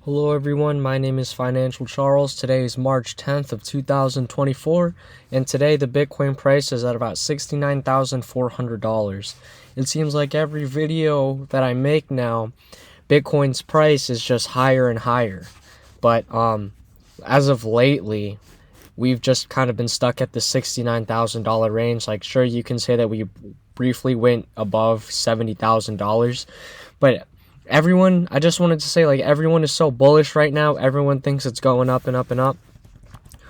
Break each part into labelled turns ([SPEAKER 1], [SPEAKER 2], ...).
[SPEAKER 1] Hello everyone, my name is Financial Charles. Today is March 10th of 2024, and today the Bitcoin price is at about $69,400. It seems like every video that I make now, Bitcoin's price is just higher and higher. But as of lately, we've just kind of been stuck at the $69,000 range. Like, sure, you can say that we briefly went above $70,000, but I just wanted to say, like, everyone is so bullish right now. Everyone thinks it's going up and up and up.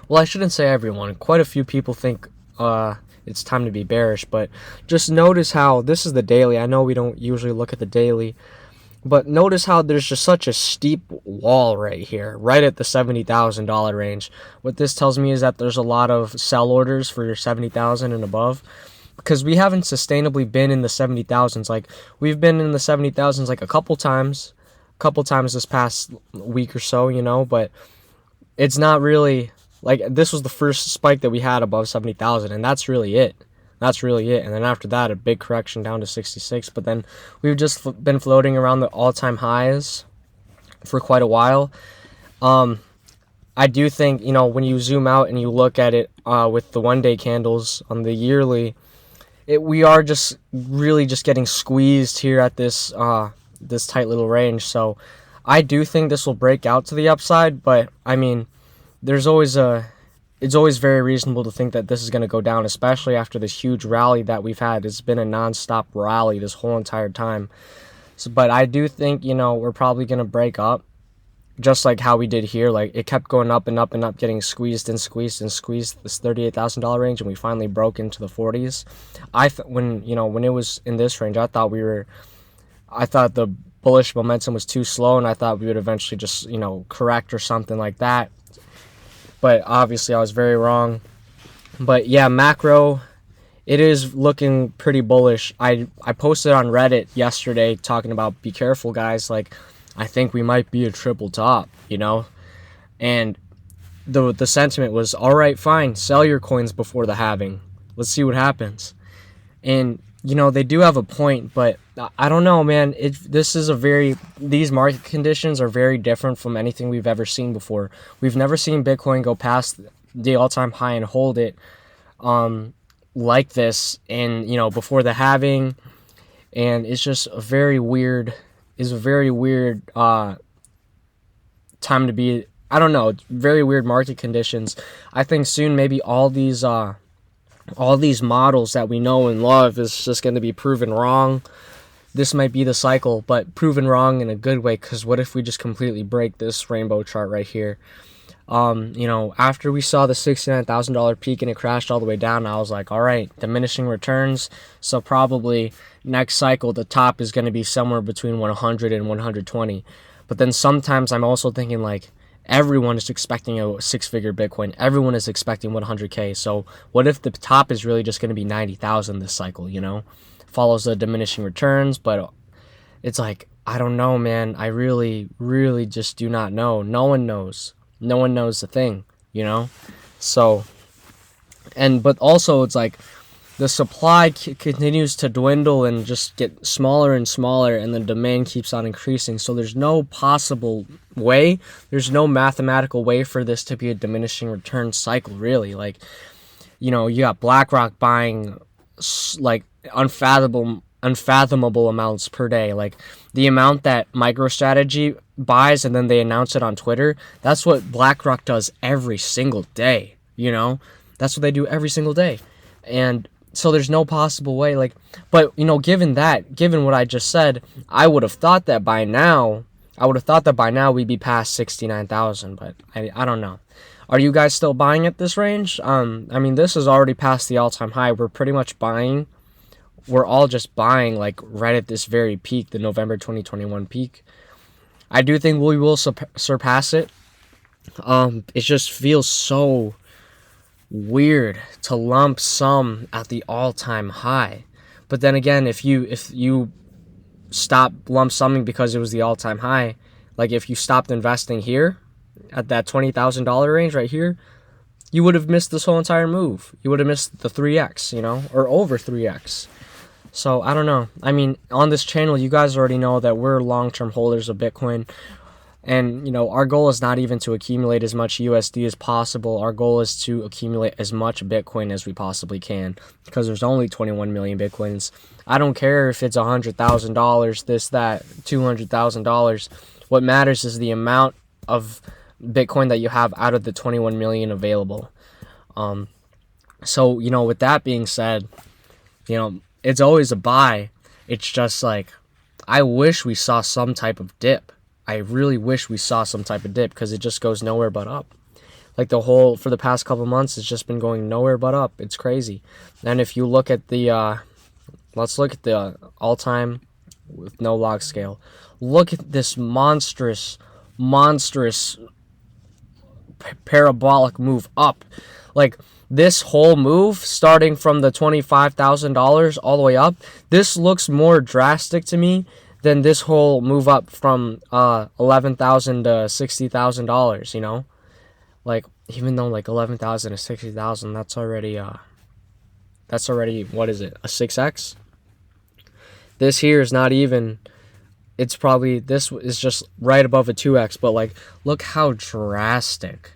[SPEAKER 1] Well, I shouldn't say everyone. Quite a few people think it's time to be bearish, but just notice how this is the daily. I know we don't usually look at the daily, but notice how there's just such a steep wall right here, right at the $70,000 range. What this tells me is that there's a lot of sell orders for your 70,000 and above, because we haven't sustainably been in the 70,000s. Like, we've been in the 70,000s like a couple times this past week or so, but it's not really like this was the first spike that we had above 70,000, and that's really it. And then after that, a big correction down to 66. But then we've just been floating around the all-time highs for quite a while. I do think, when you zoom out and you look at it with the one-day candles on the yearly, we are just really just getting squeezed here at this this tight little range. So I do think this will break out to the upside, but I mean, it's always very reasonable to think that this is going to go down, especially after this huge rally that we've had. It's been a non-stop rally this whole entire time. So, but I do think, we're probably going to break up, just like how we did here. Like, it kept going up and up and up, getting squeezed and squeezed and squeezed this $38,000 range, and we finally broke into the 40s. When it was in this range, I thought the bullish momentum was too slow, and I thought we would eventually just, correct or something like that. But obviously I was very wrong. But yeah, macro, it is looking pretty bullish. I posted on Reddit yesterday talking about, be careful guys, like, I think we might be a triple top, and the sentiment was, all right, fine, sell your coins before the halving. Let's see what happens. And they do have a point, but I don't know, man. These market conditions are very different from anything we've ever seen before. We've never seen Bitcoin go past the all-time high and hold it like this, and before the halving. And it's just a very weird time to be. I don't know, very weird market conditions. I think soon maybe all these models that we know and love is just going to be proven wrong. This might be the cycle, but proven wrong in a good way, because what if we just completely break this rainbow chart right here? After we saw the $69,000 peak and it crashed all the way down, I was like, all right, diminishing returns. So probably next cycle, the top is going to be somewhere between 100 and 120. But then sometimes I'm also thinking, like, everyone is expecting a six-figure Bitcoin. Everyone is expecting 100K. So what if the top is really just going to be 90,000 this cycle, Follows the diminishing returns, but it's like, I don't know, man. I really, really just do not know. No one knows. No one knows the thing, So, but also it's like the supply continues to dwindle and just get smaller and smaller, and the demand keeps on increasing. So there's no possible way, there's no mathematical way for this to be a diminishing return cycle, really. Like, you got BlackRock buying like unfathomable amounts per day. Like, the amount that MicroStrategy buys and then they announce it on Twitter, that's what BlackRock does every single day. That's what they do every single day. And so there's no possible way, like, but given what I just said, I would have thought that by now we'd be past 69,000, but I don't know. Are you guys still buying at this range? I mean, this is already past the all-time high. We're all just buying, like, right at this very peak, the November 2021 peak. I do think we will surpass it. It just feels so weird to lump sum at the all-time high. But then again, if you stop lump summing because it was the all-time high, like if you stopped investing here at that $20,000 range right here, you would have missed this whole entire move. You would have missed the 3x, or over 3x. So I don't know. I mean, on this channel, you guys already know that we're long-term holders of Bitcoin. And, our goal is not even to accumulate as much USD as possible. Our goal is to accumulate as much Bitcoin as we possibly can, because there's only 21 million Bitcoins. I don't care if it's $100,000, this, that, $200,000. What matters is the amount of Bitcoin that you have out of the 21 million available. So, with that being said, it's always a buy. It's just like, I wish we saw some type of dip. I really wish we saw some type of dip, because it just goes nowhere but up. Like for the past couple months, it's just been going nowhere but up. It's crazy. And if you look at the, let's look at the all-time with no log scale. Look at this monstrous parabolic move up. Like, this whole move, starting from the $25,000 all the way up, this looks more drastic to me than this whole move up from $11,000 to $60,000. Like, even though like 11,000 to 60,000, that's already what is it, a 6x? This here is not even. It's probably, this is just right above a 2x, but like, look how drastic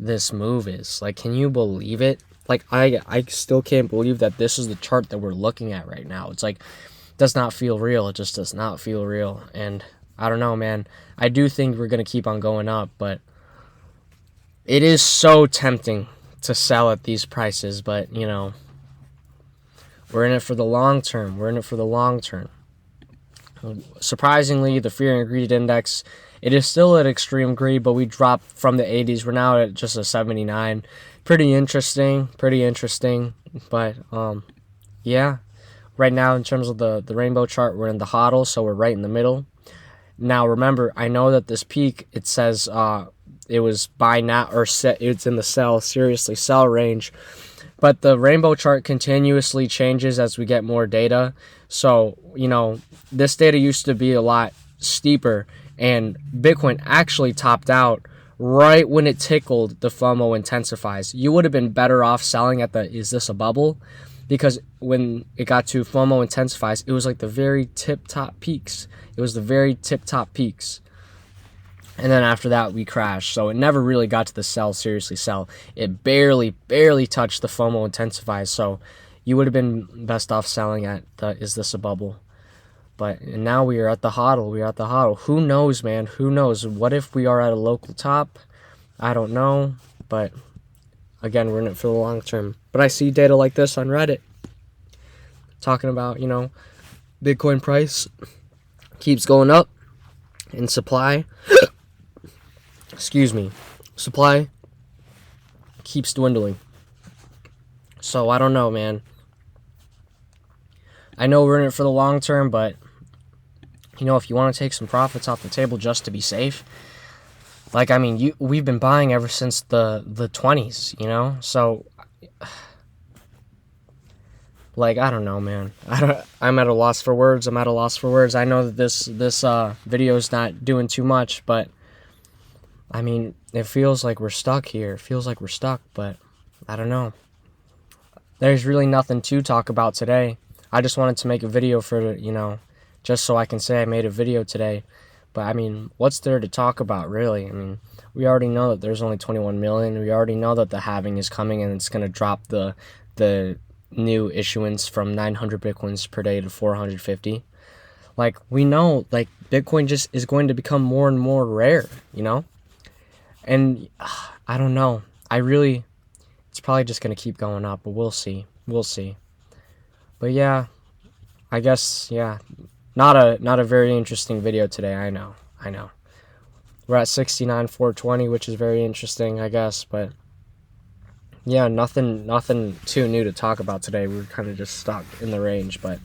[SPEAKER 1] this move is. Like, can you believe it? Like, I still can't believe that this is the chart that we're looking at right now. It's like, does not feel real. It just does not feel real. And I don't know, man. I do think we're going to keep on going up, but it is so tempting to sell at these prices. But, we're in it for the long term. Surprisingly, the fear and greed index, it is still at extreme greed, but we dropped from the 80s. We're now at just a 79. Pretty interesting. But, yeah. Right now, in terms of the rainbow chart, we're in the hodl, so we're right in the middle. Now, remember, I know that this peak, it says it was buy now, or it's in the seriously sell range. But the rainbow chart continuously changes as we get more data. So, this data used to be a lot steeper, and Bitcoin actually topped out right when it tickled the FOMO intensifies. You would have been better off selling at the, is this a bubble? Because when it got to FOMO intensifies, it was like the very tip-top peaks. And then after that, we crashed. So it never really got to the seriously sell. It barely touched the FOMO intensifies. So you would have been best off selling at the, is this a bubble? But now we are at the hodl. Who knows, man? Who knows? What if we are at a local top? I don't know. But again, we're in it for the long term. But I see data like this on Reddit talking about, Bitcoin price keeps going up and supply, supply keeps dwindling. So I don't know, man. I know we're in it for the long term, but, if you want to take some profits off the table just to be safe, like, we've been buying ever since the 20s, so, like, I don't know, man. I'm at a loss for words. I know that this video is not doing too much, but, it feels like we're stuck here. But I don't know. There's really nothing to talk about today. I just wanted to make a video for, just so I can say I made a video today. But, what's there to talk about, really? We already know that there's only 21 million. We already know that the halving is coming, and it's going to drop the new issuance from 900 Bitcoins per day to 450. Like, we know, like, Bitcoin just is going to become more and more rare, And I don't know. It's probably just going to keep going up, but we'll see. But yeah, I guess, yeah. Not a very interesting video today, I know. We're at 69,420, which is very interesting, I guess, but yeah, nothing too new to talk about today. We're kind of just stuck in the range, but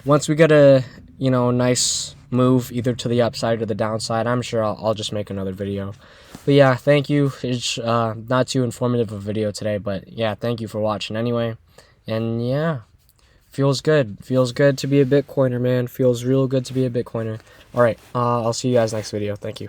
[SPEAKER 1] once we get a, nice move either to the upside or the downside, I'm sure I'll just make another video. But yeah, thank you. It's not too informative of a video today, but yeah, thank you for watching anyway. And yeah, feels good to be a Bitcoiner, man. Feels real good to be a Bitcoiner. All right, I'll see you guys next video. Thank you.